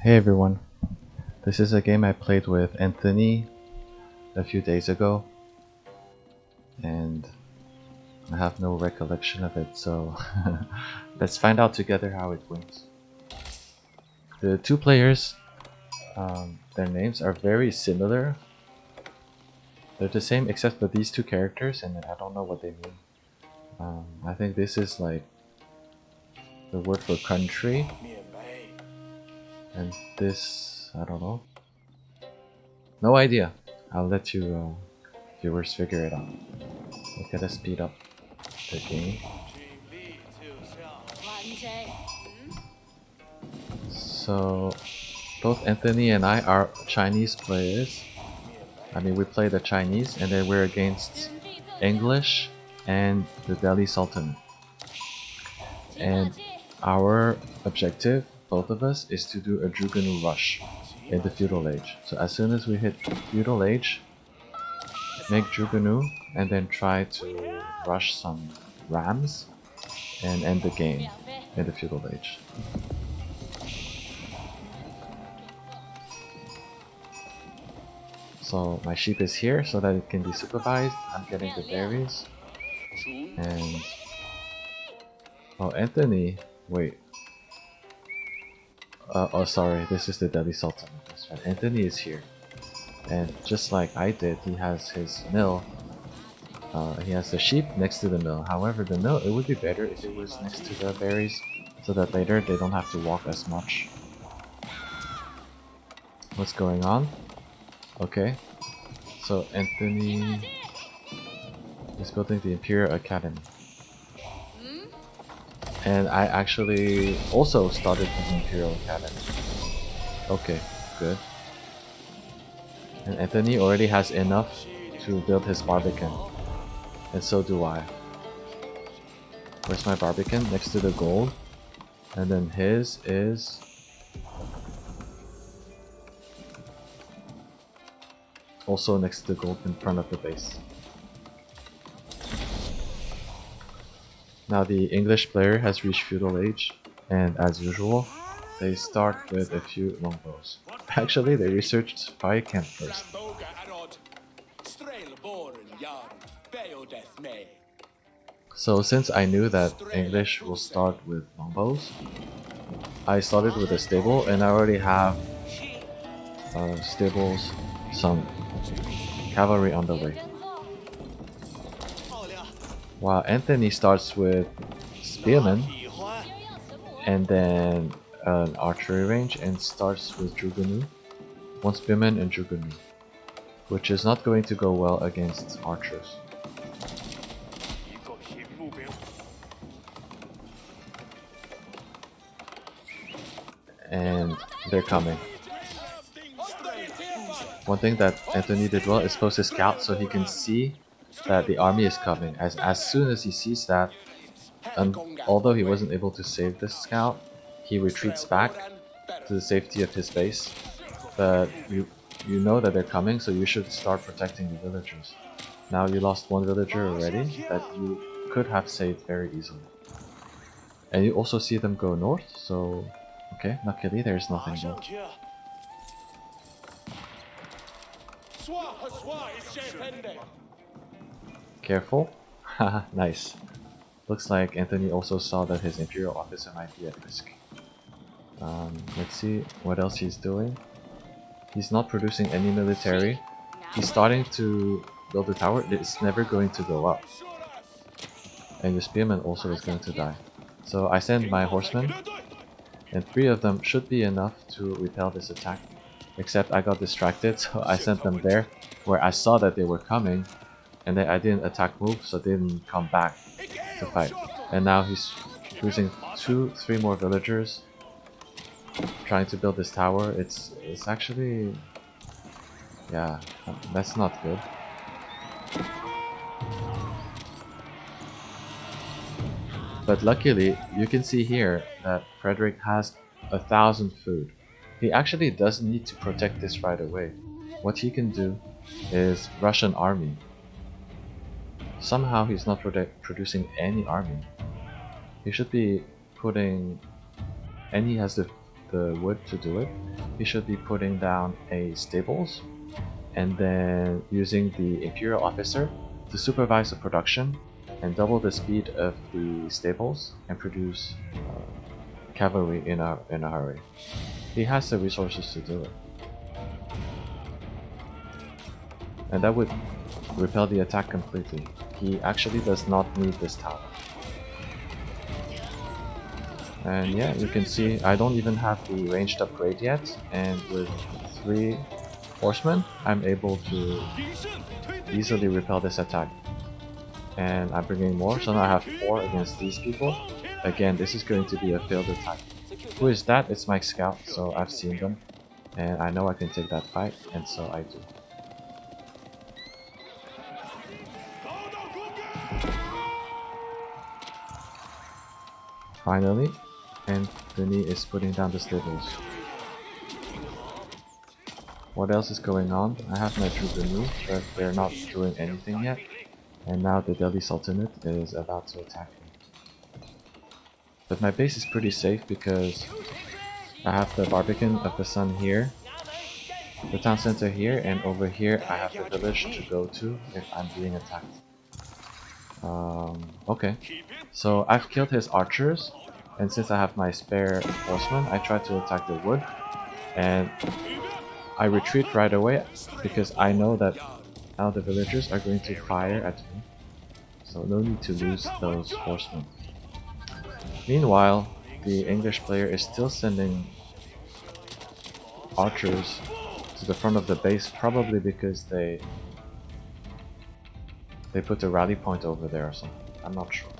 Hey everyone, this is a game I played with Anthony a few days ago, and I have no recollection of it, so let's find out together how it went. The two players, their names are very similar. They're the same except for these two characters, and I don't know what they mean. I think this is like the word for country, and this, I don't know. No idea. I'll let you viewers figure it out. Okay, let's speed up the game. So, both Anthony and I are Chinese players. I mean, we play the Chinese, and then we're against English and the Delhi Sultanate. And our objective, both of us, is to do a Jugunu rush in the feudal age. So as soon as we hit feudal age, make Jugunu, and then try to rush some rams and end the game in the feudal age. So my sheep is here so that it can be supervised. I'm getting the berries. And oh, Anthony, wait. Oh, sorry, this is the Delhi Sultan. That's right. Anthony is here. And just like I did, he has his mill. He has the sheep next to the mill. However, the mill, it would be better if it was next to the berries so that later they don't have to walk as much. What's going on? Okay. So Anthony is building the Imperial Academy. And I actually also started the Imperial Academy. Okay, good. And Anthony already has enough to build his Barbican. And so do I. Where's my Barbican? Next to the gold. And then his is... also next to the gold in front of the base. Now the English player has reached feudal age, and as usual, they start with a few longbows. Actually, they researched fire camp first. So since I knew that English will start with longbows, I started with a stable, and I already have stables, some cavalry on the way. While Anthony starts with spearmen, and then an archery range, and starts with Jugunu. One spearman and Jugunu, which is not going to go well against archers. And they're coming. One thing that Anthony did well is post his scout so he can see that the army is coming. As soon as he sees that, and although he wasn't able to save the scout, he retreats back to the safety of his base. But you know that they're coming, so you should start protecting the villagers. Now you lost one villager already that you could have saved very easily. And you also see them go north, so okay, luckily there's nothing there. Careful. Haha, nice. Looks like Anthony also saw that his Imperial officer might be at risk. Let's see what else he's doing. He's not producing any military. He's starting to build a tower. It's never going to go up. And your spearman also is going to die. So I send my horsemen, and 3 of them should be enough to repel this attack. Except I got distracted, so I sent them there where I saw that they were coming, and then I didn't attack move, so they didn't come back to fight. And now he's choosing 3 more villagers, trying to build this tower. It's actually, yeah, that's not good. But luckily, you can see here that Frederick has 1,000 food. He actually doesn't need to protect this right away. What he can do is rush an army. Somehow he's not producing any army. He should be putting... and he has the the wood to do it, he should be putting down a stables and then using the Imperial Officer to supervise the production and double the speed of the stables and produce cavalry in a hurry. He has the resources to do it. And that would repel the attack completely. He actually does not need this tower. And yeah, you can see I don't even have the ranged upgrade yet, and with 3 horsemen, I'm able to easily repel this attack. And I'm bringing more, so now I have 4 against these people. Again, this is going to be a failed attack. Who is that? It's my scout, so I've seen them. And I know I can take that fight, and so I do. Finally, Anthony is putting down the stables. What else is going on? I have my troops removed, but they're not doing anything yet. And now the Delhi Sultanate is about to attack me. But my base is pretty safe because I have the Barbican of the Sun here, the town center here, and over here I have the village to go to if I'm being attacked. Okay, so I've killed his archers, and since I have my spare horsemen, I try to attack the wood, and I retreat right away because I know that now the villagers are going to fire at me, so no need to lose those horsemen. Meanwhile, the English player is still sending archers to the front of the base, probably because they put a rally point over there or something. I'm not sure.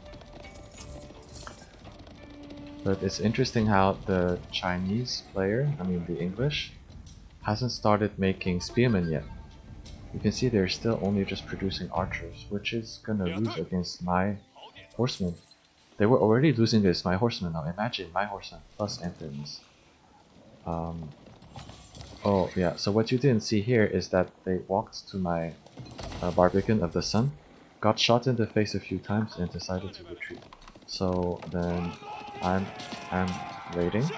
But it's interesting how the Chinese player, I mean the English, hasn't started making spearmen yet. You can see they're still only just producing archers, which is gonna lose against my horsemen. They were already losing against my horsemen now. Imagine my horsemen plus Anthony's. Oh yeah, so what you didn't see here is that they walked to my Barbican of the Sun, got shot in the face a few times and decided to retreat. So then I'm raiding,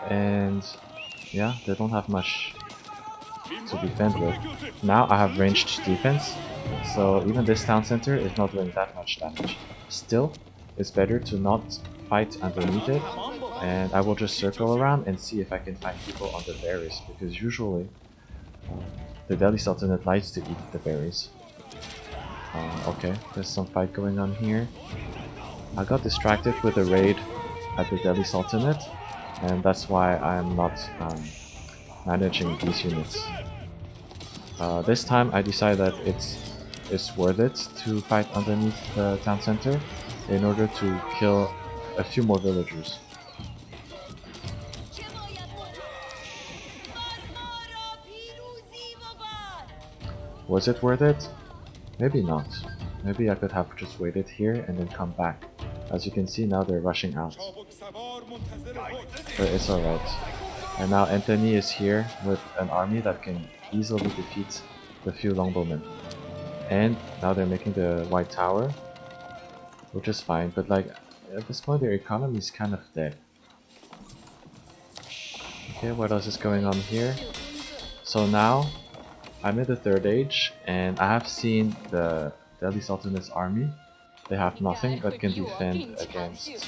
and yeah, they don't have much to defend with. Now I have ranged defense, so even this town center is not doing that much damage. Still, it's better to not fight underneath it, and I will just circle around and see if I can find people on the berries, because usually the Delhi Sultanate likes to eat the berries. Okay, there's some fight going on here. I got distracted with a raid at the Delhi Sultanate, and that's why I'm not managing these units. This time I decided that it's worth it to fight underneath the town center in order to kill a few more villagers. Was it worth it? Maybe not. Maybe I could have just waited here and then come back. As you can see, now they're rushing out. But it's alright. And now Anthony is here with an army that can easily defeat the few longbowmen. And now they're making the White Tower, which is fine, but like at this point their economy is kind of dead. Okay, what else is going on here? So now I'm in the Third Age, and I have seen the Delhi Sultanate's army. They have nothing that can defend against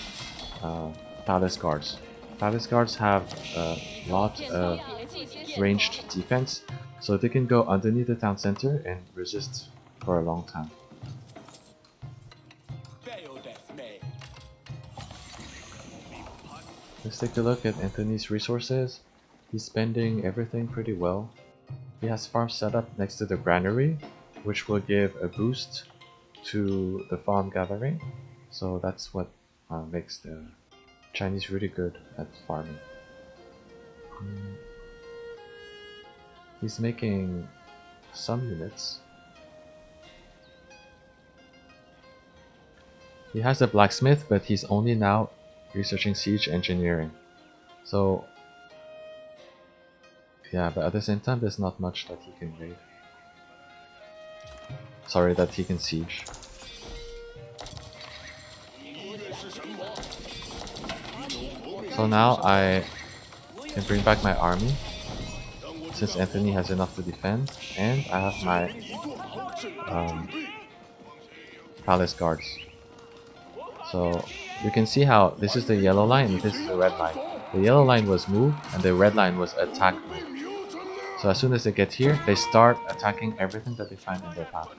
palace guards. Palace guards have a lot of ranged defense, so they can go underneath the town center and resist for a long time. Let's take a look at Anthony's resources. He's spending everything pretty well. He has farms set up next to the granary, which will give a boost to the farm gathering. So that's what makes the Chinese really good at farming. He's making some units. He has a blacksmith, but he's only now researching siege engineering. So yeah, but at the same time there's not much that he can raid. Sorry, that he can siege. So So now I can bring back my army, since Anthony has enough to defend, and I have my palace guards. So you can see how this is the yellow line and this is the red line. The yellow line was move and the red line was attack move. So as soon as they get here, they start attacking everything that they find in their path.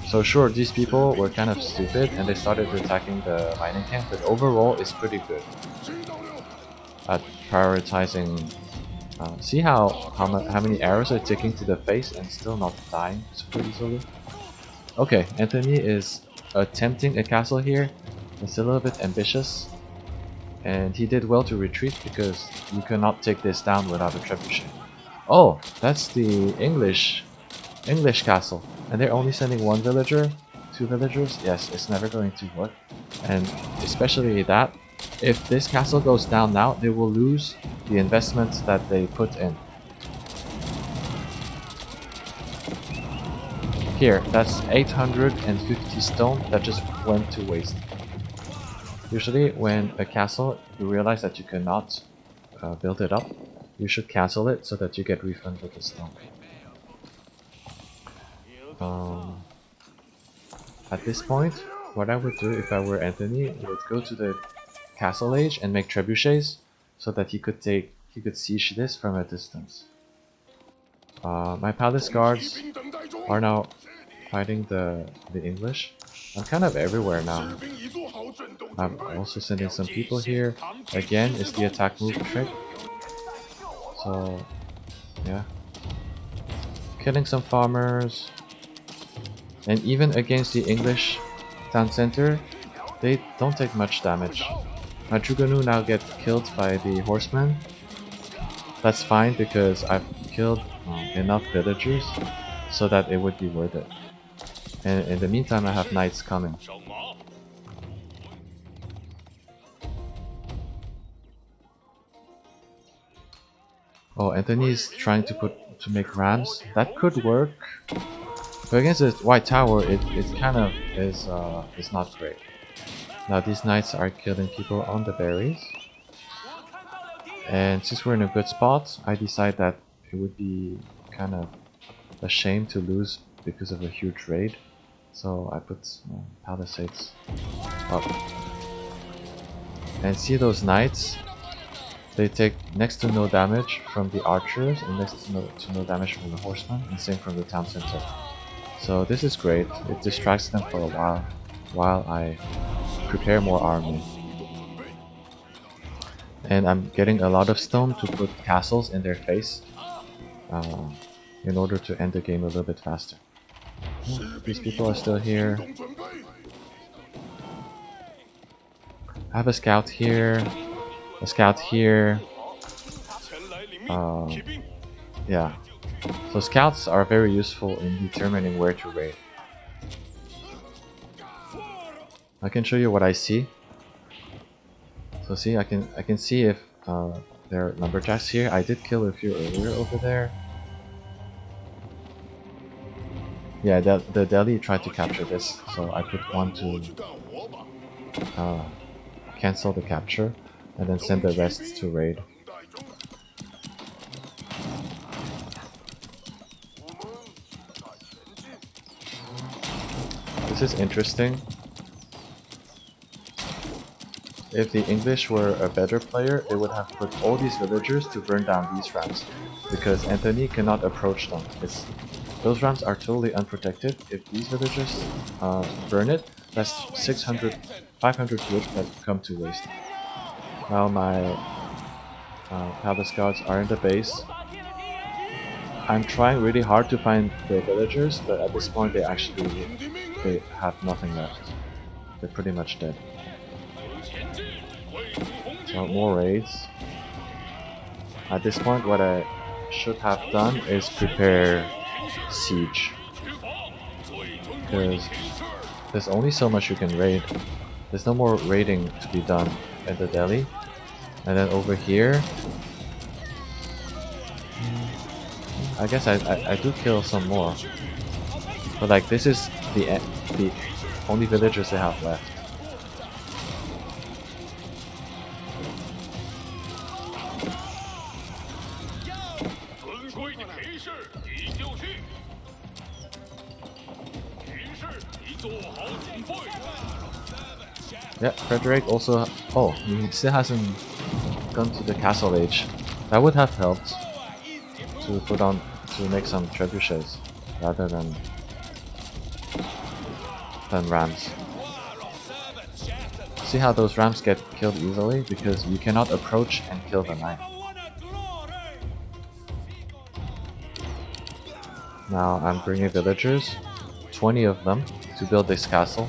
So sure, these people were kind of stupid and they started attacking the mining camp, but overall it's pretty good at prioritizing. See how many arrows are ticking to the face and still not dying super easily? Okay, Anthony is attempting a castle here. It's a little bit ambitious. And he did well to retreat because you cannot take this down without a trebuchet. Oh, that's the English castle. And they're only sending one villager, two villagers. Yes, it's never going to work. And especially that, if this castle goes down now, they will lose the investments that they put in. Here, that's 850 stone that just went to waste. Usually when a castle, you realize that you cannot build it up, you should cancel it so that you get refunded the stone. At this point, what I would do if I were Anthony would go to the castle age and make trebuchets so that he could siege this from a distance. My palace guards are now fighting the English. I'm kind of everywhere now. I'm also sending some people here. Again, it's the attack move trick. So, yeah. Killing some farmers. And even against the English town center, they don't take much damage. My Druganu now get killed by the horsemen. That's fine because I've killed enough villagers so that it would be worth it. And in the meantime, I have knights coming. Oh, Anthony is trying to make rams. That could work. But against the white tower, it kind of is not great. Now these knights are killing people on the berries. And since we're in a good spot, I decide that it would be kind of a shame to lose because of a huge raid. So I put palisades up. And see those knights? They take next to no damage from the archers and next to no damage from the horsemen, and same from the town center. So this is great. It distracts them for a while I prepare more army. And I'm getting a lot of stone to put castles in their face in order to end the game a little bit faster. These people are still here. I have a scout here, a scout here. Yeah. So scouts are very useful in determining where to raid. I can show you what I see. So see, I can see if there are lumberjacks here. I did kill a few earlier over there. Yeah, the Delhi tried to capture this, so I put one to cancel the capture, and then send the rest to raid. This is interesting. If the English were a better player, they would have put all these villagers to burn down these ramps, because Anthony cannot approach them. Those ramps are totally unprotected. If these villagers burn it, that's 500 wood that come to waste. Now my palace guards are in the base. I'm trying really hard to find the villagers, but at this point they have nothing left. They're pretty much dead. So more raids. At this point what I should have done is prepare siege. Because there's only so much you can raid. There's no more raiding to be done in the Delhi. And then over here, I guess I do kill some more. But like this is the only villagers they have left. Yeah, Frederick also... Oh, he still hasn't gone to the castle age. That would have helped to put on... to make some trebuchets rather than rams. See how those rams get killed easily? Because you cannot approach and kill the knight. Now I'm bringing villagers, 20 of them, to build this castle.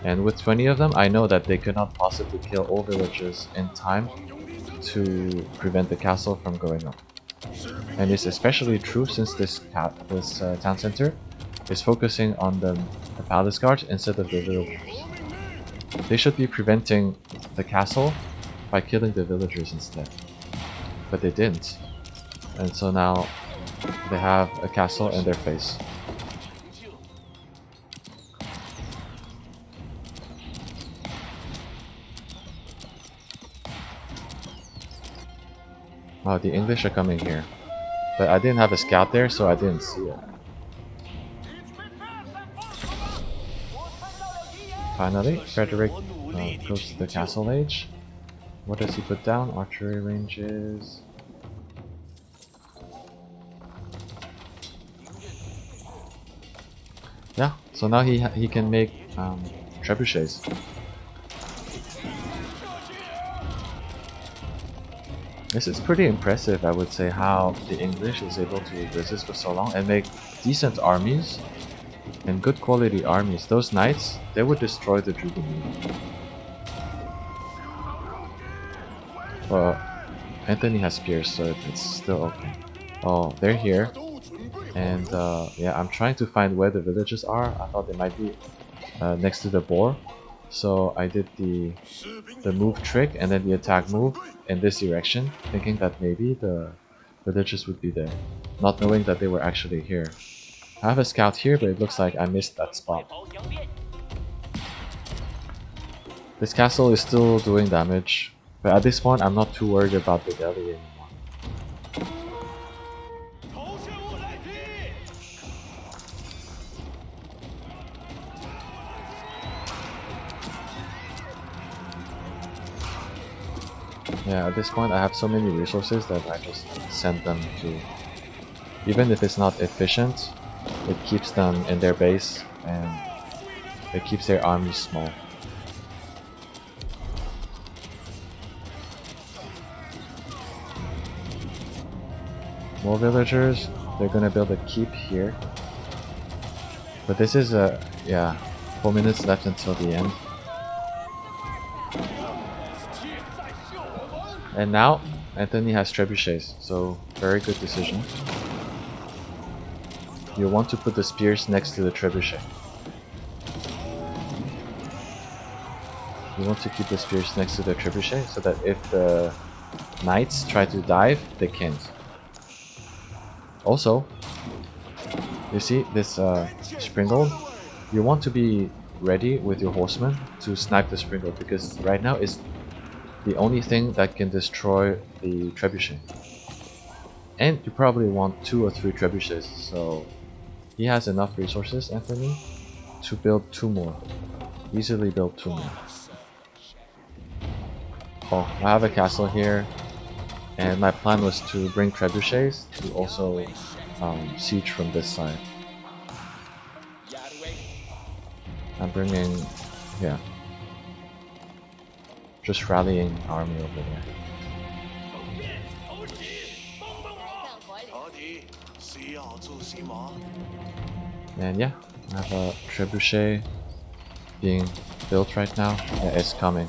And with 20 of them, I know that they could not possibly kill all villagers in time to prevent the castle from going up. And it's especially true since this town center is focusing on the palace guards instead of the villagers. They should be preventing the castle by killing the villagers instead. But they didn't. And so now they have a castle in their face. Oh, the English are coming here. But I didn't have a scout there, so I didn't see it. Finally, Frederick goes to the castle age. What does he put down? Archery ranges. Yeah, so now he can make trebuchets. This is pretty impressive, I would say, how the English is able to resist for so long and make decent armies and good quality armies. Those knights, they would destroy the Jubilee. But Anthony has spears, so it's still okay. Oh, they're here. And yeah, I'm trying to find where the villages are. I thought they might be next to the boar. So I did the move trick and then the attack move in this direction, thinking that maybe the villagers would be there, not knowing that they were actually here. I have a scout here, but it looks like I missed that spot. This castle is still doing damage, but at this point I'm not too worried about the Delhi anymore. Yeah, at this point I have so many resources that I just send them to... Even if it's not efficient, it keeps them in their base and it keeps their armies small. More villagers, they're gonna build a keep here. But this is a... yeah, 4 minutes left until the end. And now, Anthony has trebuchets, so very good decision. You want to put the spears next to the trebuchet. You want to keep the spears next to the trebuchet so that if the knights try to dive, they can't. Also, you see this springle? You want to be ready with your horsemen to snipe the springle because right now it's the only thing that can destroy the trebuchet. And you probably want 2 or 3 trebuchets, so he has enough resources, Anthony, to build 2 more. Easily build 2 more. Oh, I have a castle here, and my plan was to bring trebuchets to also siege from this side. I'm bringing, yeah, just rallying army over there. And yeah, I have a trebuchet being built right now. Yeah, it's coming.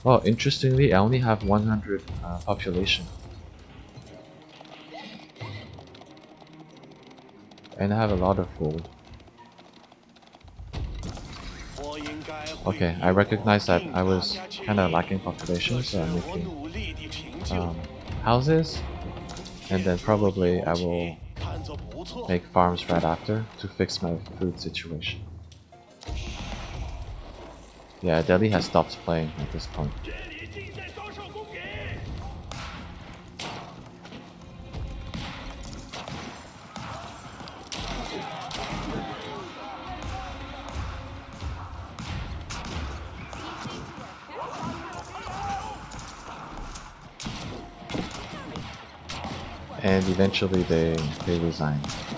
Oh, interestingly, I only have 100 population. And I have a lot of gold. Okay, I recognize that I was kind of lacking population, so I'm making houses, and then probably I will make farms right after to fix my food situation. Yeah, Delhi has stopped playing at this point. and eventually they resigned.